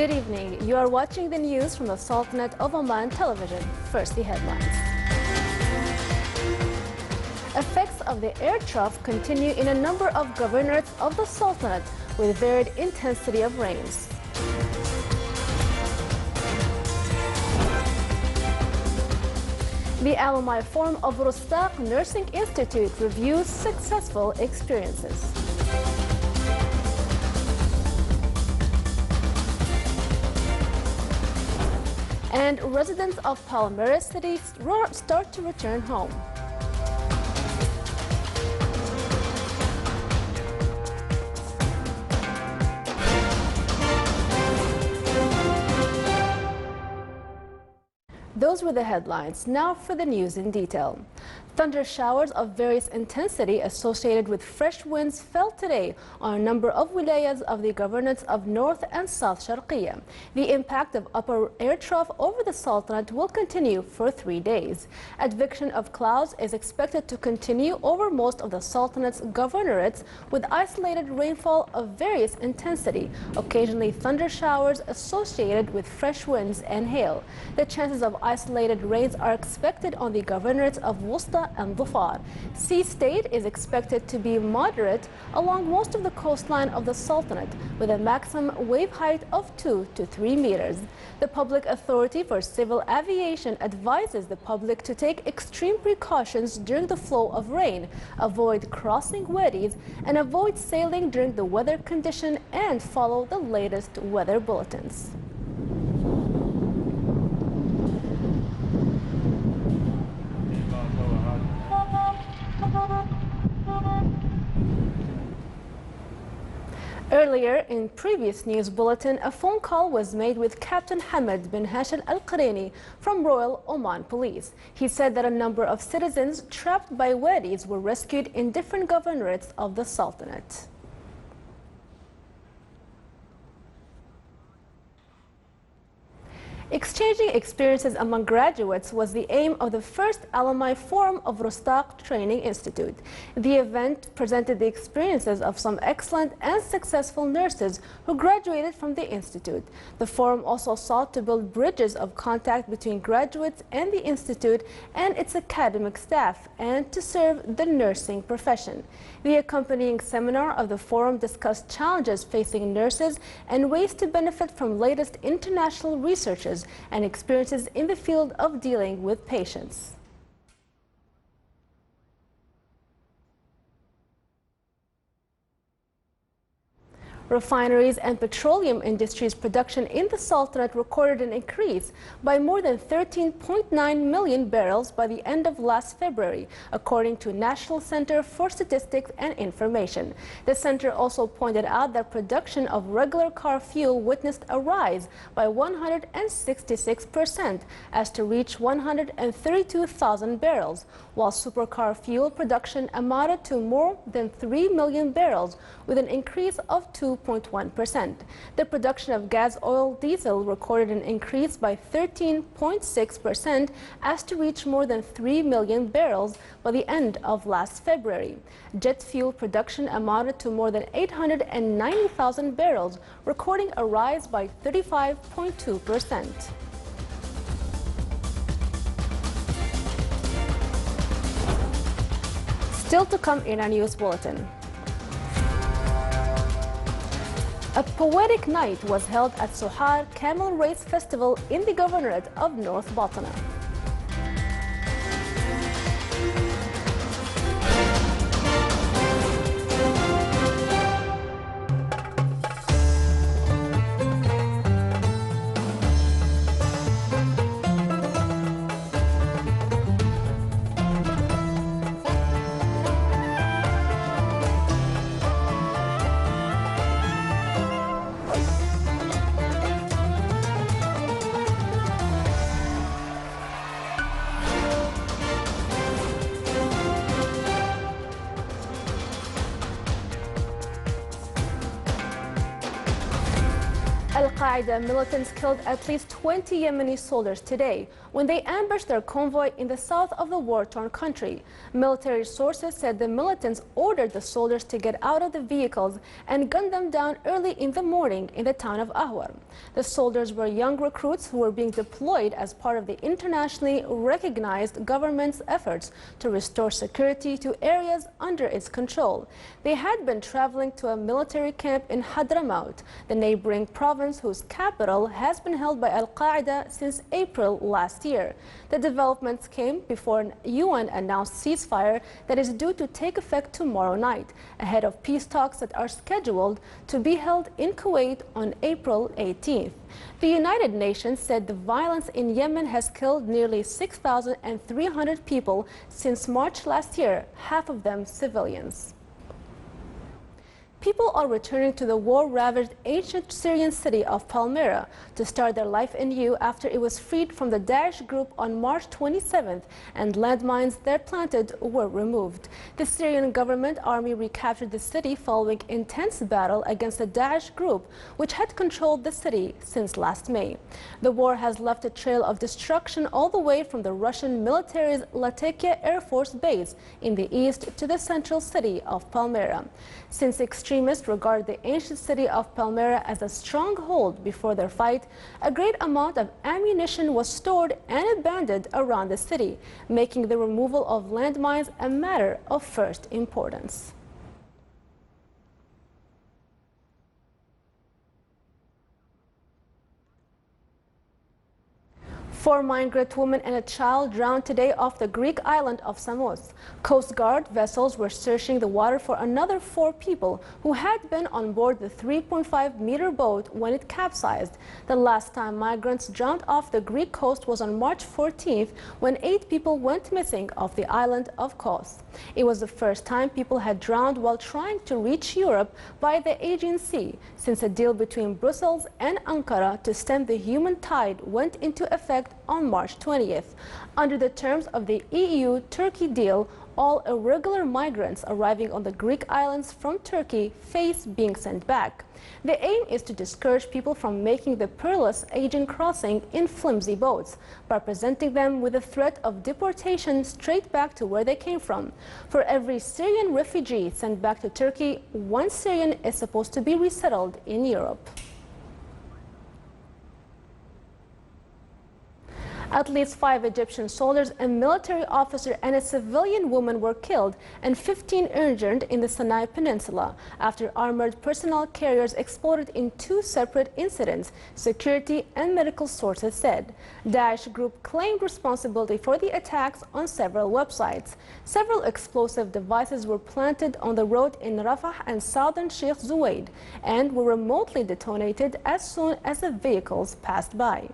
Good evening. You are watching the news from the Sultanate of Oman television. First, the headlines. Effects of the air trough continue in a number of governorates of the Sultanate with varied intensity of rains. The Alumni Forum of Rustaq Nursing Institute reviews successful experiences. And residents of Palmyra City start to return home. Those were the headlines. Now for the news in detail. Thunder showers of various intensity associated with fresh winds fell today on a number of wilayas of the governorates of North and South Sharqiya. The impact of upper air trough over the Sultanate will continue for 3 days. Advection of clouds is expected to continue over most of the Sultanate's governorates with isolated rainfall of various intensity, occasionally thunder showers associated with fresh winds and hail. The chances of isolated rains are expected on the governorates of Wusta and Dhofar. Sea state is expected to be moderate along most of the coastline of the Sultanate with a maximum wave height of 2 to 3 meters. The Public Authority for Civil Aviation advises the public to take extreme precautions during the flow of rain, avoid crossing wadis, and avoid sailing during the weather condition and follow the latest weather bulletins. Earlier, in previous news bulletin, a phone call was made with Captain Hamad bin Hashim Al-Qarini from Royal Oman Police. He said that a number of citizens trapped by wadis were rescued in different governorates of the Sultanate. Exchanging experiences among graduates was the aim of the first Alumni Forum of Rustaq Training Institute. The event presented the experiences of some excellent and successful nurses who graduated from the institute. The forum also sought to build bridges of contact between graduates and the institute and its academic staff, and to serve the nursing profession. The accompanying seminar of the forum discussed challenges facing nurses and ways to benefit from latest international researches and experiences in the field of dealing with patients. Refineries and petroleum industries production in the Sultanate recorded an increase by more than 13.9 million barrels by the end of last February, according to National Center for Statistics and Information. The center also pointed out that production of regular car fuel witnessed a rise by 166% as to reach 132,000 barrels, while supercar fuel production amounted to more than 3 million barrels with an increase of 2.1%. The production of gas oil diesel recorded an increase by 13.6% as to reach more than 3 million barrels by the end of last February. Jet fuel production amounted to more than 890,000 barrels, recording a rise by 35.2%. Still to come in our news bulletin. A poetic night was held at Sohar Camel Race Festival in the governorate of North Batna. Al-Qaeda militants killed at least 20 Yemeni soldiers today when they ambushed their convoy in the south of the war-torn country. Military sources said the militants ordered the soldiers to get out of the vehicles and gunned them down early in the morning in the town of Ahwar. The soldiers were young recruits who were being deployed as part of the internationally recognized government's efforts to restore security to areas under its control. They had been traveling to a military camp in Hadramaut, the neighboring province whose capital has been held by Al-Qaeda since April last year. The developments came before an UN-announced ceasefire that is due to take effect tomorrow night, ahead of peace talks that are scheduled to be held in Kuwait on April 18th. The United Nations said the violence in Yemen has killed nearly 6,300 people since March last year, half of them civilians. People are returning to the war-ravaged ancient Syrian city of Palmyra to start their life anew after it was freed from the Daesh group on March 27th and landmines there planted were removed. The Syrian government army recaptured the city following intense battle against the Daesh group, which had controlled the city since last May. The war has left a trail of destruction all the way from the Russian military's Latakia Air Force Base in the east to the central city of Palmyra. Since extremists regard the ancient city of Palmyra as a stronghold before their fight, a great amount of ammunition was stored and abandoned around the city, making the removal of landmines a matter of first importance. Four migrant women and a child drowned today off the Greek island of Samos. Coast Guard vessels were searching the water for another 4 people who had been on board the 3.5-meter boat when it capsized. The last time migrants drowned off the Greek coast was on March 14th when 8 people went missing off the island of Kos. It was the first time people had drowned while trying to reach Europe by the Aegean Sea since a deal between Brussels and Ankara to stem the human tide went into effect on March 20th. Under the terms of the EU-Turkey deal, all irregular migrants arriving on the Greek islands from Turkey face being sent back. The aim is to discourage people from making the perilous Aegean crossing in flimsy boats by presenting them with the threat of deportation straight back to where they came from. For every Syrian refugee sent back to Turkey, 1 Syrian is supposed to be resettled in Europe. At least 5 Egyptian soldiers, a military officer and a civilian woman were killed and 15 injured in the Sinai Peninsula after armored personnel carriers exploded in 2 separate incidents, security and medical sources said. Daesh group claimed responsibility for the attacks on several websites. Several explosive devices were planted on the road in Rafah and southern Sheikh Zuyed and were remotely detonated as soon as the vehicles passed by.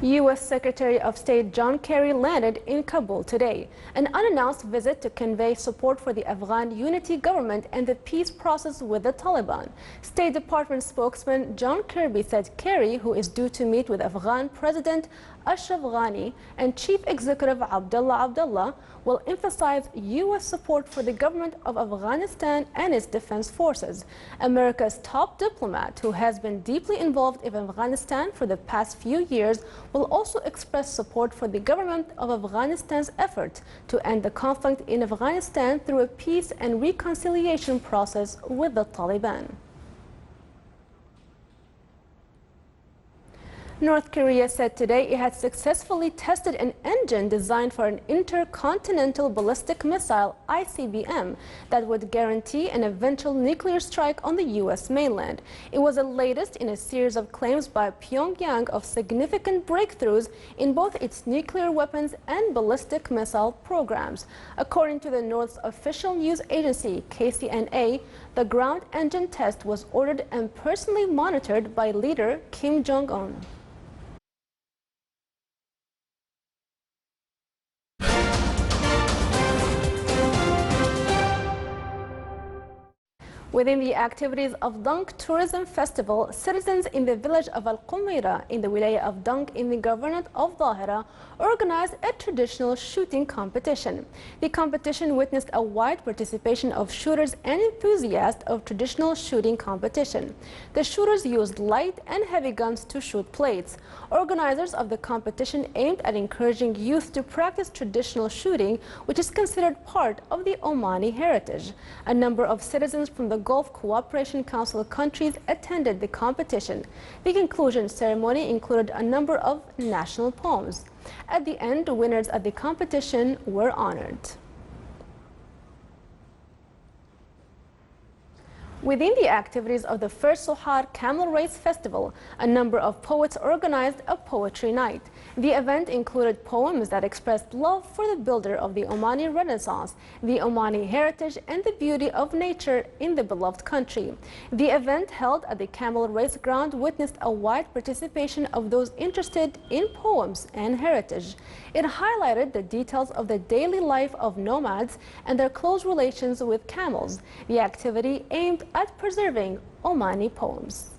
U.S. Secretary of State John Kerry landed in Kabul today, an unannounced visit to convey support for the Afghan unity government and the peace process with the Taliban. State Department spokesman John Kirby said Kerry, who is due to meet with Afghan President Ashraf Ghani and Chief Executive Abdullah, will emphasize U.S. support for the government of Afghanistan and its defense forces. America's top diplomat, who has been deeply involved in Afghanistan for the past few years, will also express support for the government of Afghanistan's effort to end the conflict in Afghanistan through a peace and reconciliation process with the Taliban. North Korea said today it had successfully tested an engine designed for an intercontinental ballistic missile (ICBM) that would guarantee an eventual nuclear strike on the U.S. mainland. It was the latest in a series of claims by Pyongyang of significant breakthroughs in both its nuclear weapons and ballistic missile programs. According to the North's official news agency, KCNA, the ground engine test was ordered and personally monitored by leader Kim Jong-un. Within the activities of Dunk Tourism Festival, citizens in the village of Al-Qumaira in the wilaya of Dunk in the governorate of Dhahira organized a traditional shooting competition. The competition witnessed a wide participation of shooters and enthusiasts of traditional shooting competition. The shooters used light and heavy guns to shoot plates. Organizers of the competition aimed at encouraging youth to practice traditional shooting, which is considered part of the Omani heritage. A number of citizens from the Gulf Cooperation Council countries attended the competition. The conclusion ceremony included a number of national poems. At the end, the winners of the competition were honored. Within the activities of the first Sohar Camel Race Festival, a number of poets organized a poetry night. The event included poems that expressed love for the builder of the Omani Renaissance, the Omani heritage, and the beauty of nature in the beloved country. The event held at the Camel Race Ground witnessed a wide participation of those interested in poems and heritage. It highlighted the details of the daily life of nomads and their close relations with camels. The activity aimed at preserving Omani poems.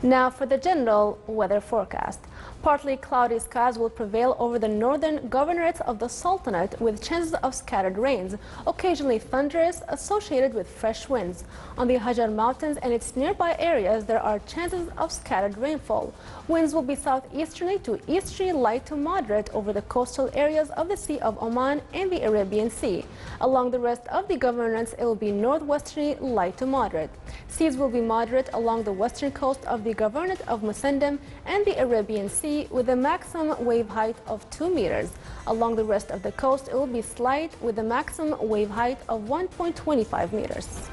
Now for the general weather forecast. Partly cloudy skies will prevail over the northern governorates of the Sultanate with chances of scattered rains, occasionally thunderous, associated with fresh winds. On the Hajar Mountains and its nearby areas, there are chances of scattered rainfall. Winds will be southeasterly to easterly light to moderate over the coastal areas of the Sea of Oman and the Arabian Sea. Along the rest of the governorates, it will be northwesterly light to moderate. Seas will be moderate along the western coast of the governorate of Musandam and the Arabian Sea, with a maximum wave height of 2 meters. Along the rest of the coast, it will be slight with a maximum wave height of 1.25 meters.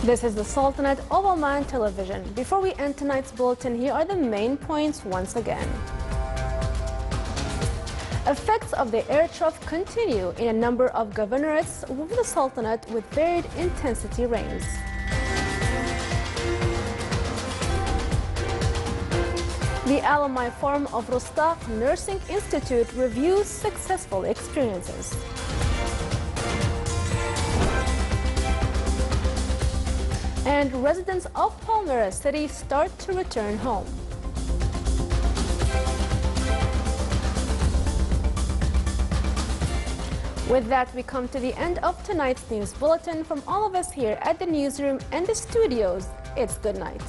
This is the Sultanate of Oman television. Before we end tonight's bulletin, here are the main points once again. Effects of the air trough continue in a number of governorates over the Sultanate with varied intensity rains. The Alumni Forum of Rostaq Nursing Institute reviews successful experiences. And residents of Palmyra City start to return home. With that, we come to the end of tonight's news bulletin. From all of us here at the newsroom and the studios, it's good night.